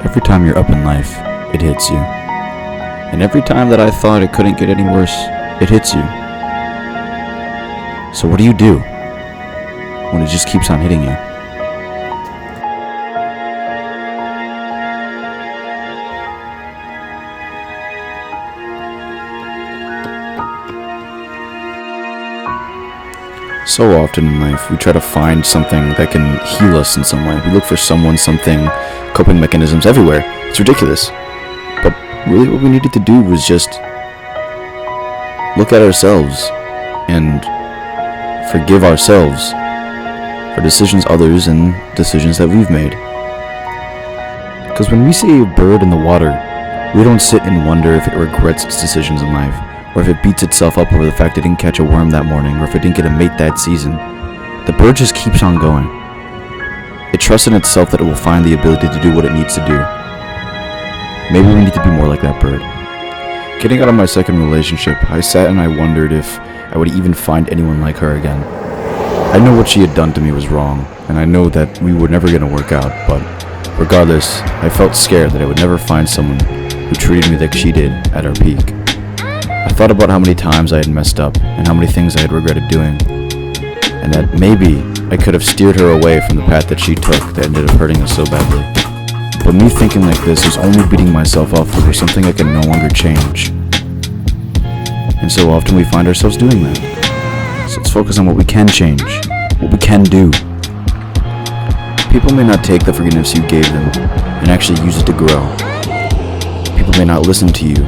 Every time you're up in life, it hits you. And every time that I thought it couldn't get any worse, it hits you. So what do you do when it just keeps on hitting you? So often in life, we try to find something that can heal us in some way. We look for someone, something, coping mechanisms everywhere. It's ridiculous. But really what we needed to do was just look at ourselves and forgive ourselves for decisions others and decisions that we've made. Because when we see a bird in the water, we don't sit and wonder if it regrets its decisions in life, or if it beats itself up over the fact it didn't catch a worm that morning, or if it didn't get a mate that season. The bird just keeps on going. It trusts in itself that it will find the ability to do what it needs to do. Maybe we need to be more like that bird. Getting out of my second relationship, I sat and I wondered if I would even find anyone like her again. I knew what she had done to me was wrong, and I know that we were never going to work out, but regardless, I felt scared that I would never find someone who treated me like she did at her peak. I thought about how many times I had messed up and how many things I had regretted doing, and that maybe I could have steered her away from the path that she took that ended up hurting us so badly. But me thinking like this is only beating myself up for something I can no longer change. And so often we find ourselves doing that. So let's focus on what we can change, what we can do. People may not take the forgiveness you gave them and actually use it to grow. People may not listen to you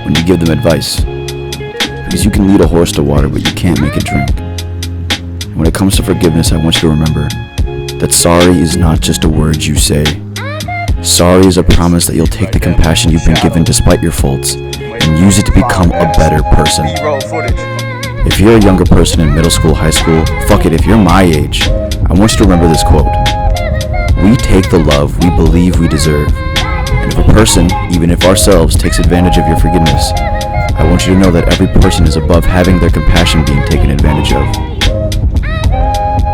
when you give them advice, because you can lead a horse to water, but you can't make it drink. And when it comes to forgiveness, I want you to remember that sorry is not just a word you say. Sorry is a promise that you'll take the compassion you've been given despite your faults and use it to become a better person. If you're a younger person in middle school, high school, fuck it, if you're my age, I want you to remember this quote. We take the love we believe we deserve. And if a person, even if ourselves, takes advantage of your forgiveness, I want you to know that every person is above having their compassion being taken advantage of.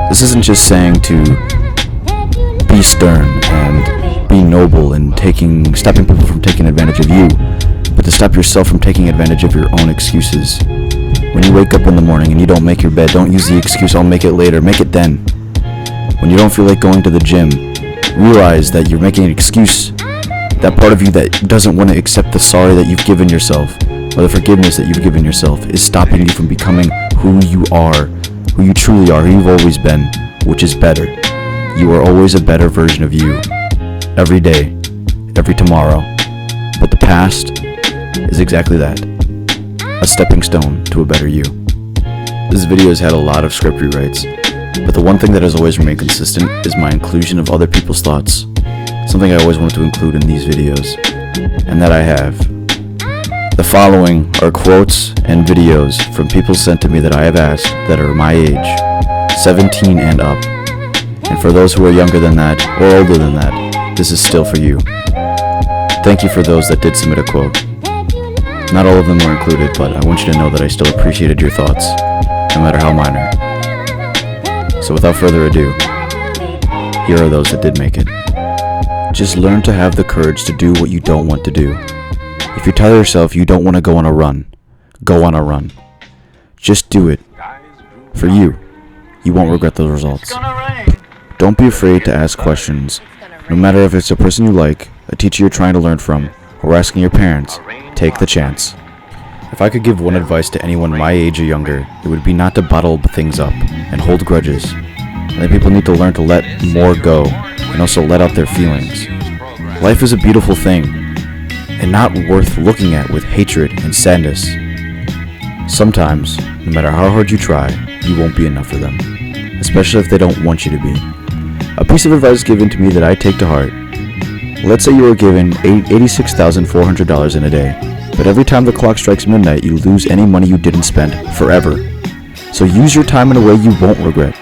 This isn't just saying to be stern and be noble and stopping people from taking advantage of you, but to stop yourself from taking advantage of your own excuses. When you wake up in the morning and you don't make your bed, don't use the excuse, I'll make it later, make it then. When you don't feel like going to the gym, realize that you're making an excuse. That part of you that doesn't want to accept the sorry that you've given yourself, or the forgiveness that you've given yourself, is stopping you from becoming who you are, who you truly are, who you've always been, which is better. You are always a better version of you. Every day, every tomorrow. But the past is exactly that. A stepping stone to a better you. This video has had a lot of script rewrites, but the one thing that has always remained consistent is my inclusion of other people's thoughts. Something I always wanted to include in these videos, and that I have. The following are quotes and videos from people sent to me that I have asked that are my age, 17 and up. And for those who are younger than that, or older than that, this is still for you. Thank you for those that did submit a quote. Not all of them were included, but I want you to know that I still appreciated your thoughts, no matter how minor. So without further ado, here are those that did make it. Just learn to have the courage to do what you don't want to do. If you tell yourself you don't want to go on a run, go on a run. Just do it. For you. You won't regret those results. Don't be afraid to ask questions. No matter if it's a person you like, a teacher you're trying to learn from, or asking your parents, take the chance. If I could give one advice to anyone my age or younger, it would be not to bottle things up and hold grudges. And that people need to learn to let more go and also let out their feelings. Life is a beautiful thing and not worth looking at with hatred and sadness. Sometimes, no matter how hard you try, you won't be enough for them, especially if they don't want you to be. A piece of advice given to me that I take to heart. Let's say you were given $86,400 in a day, but every time the clock strikes midnight, you lose any money you didn't spend forever. So use your time in a way you won't regret,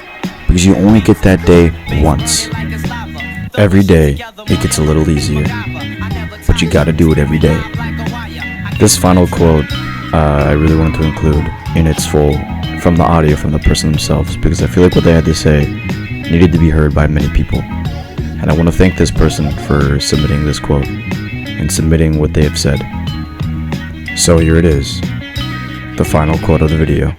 because you only get that day once. Every day, it gets a little easier, but you gotta do it every day. This final quote, I really wanted to include in its full from the audio from the person themselves, because I feel like what they had to say needed to be heard by many people. And I want to thank this person for submitting this quote and submitting what they have said. So here it is, the final quote of the video.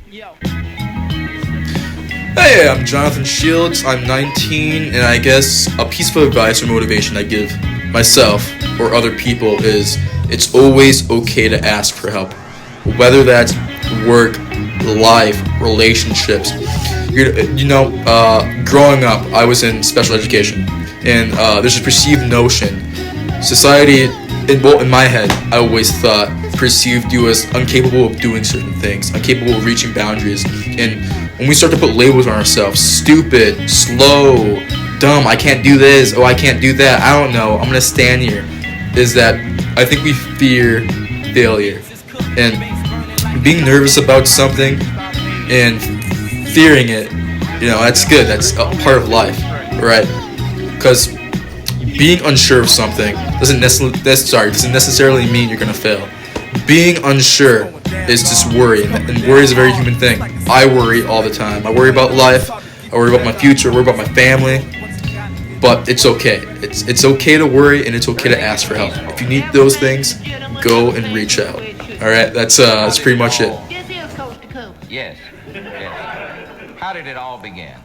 Hey, I'm Jonathan Shields, I'm 19, and I guess a piece of advice or motivation I give myself or other people is it's always okay to ask for help. Whether that's work, life, relationships. Growing up, I was in special education, and there's a perceived notion. Society, in my head, I always thought, perceived you as incapable of doing certain things, incapable of reaching boundaries. And when we start to put labels on ourselves, stupid, slow, dumb, I can't do this, oh, I can't do that, I don't know, I'm gonna stand here, is that I think we fear failure. And being nervous about something and fearing it, that's good, that's a part of life, right? Because being unsure of something doesn't necessarily mean you're gonna fail. Being unsure is just worry, and worry is a very human thing. I worry all the time. I worry about life, I worry about my future, I worry about my family, but it's okay. It's okay to worry, and it's okay to ask for help. If you need those things, go and reach out. Alright, that's pretty much it. Yes. How did it all begin?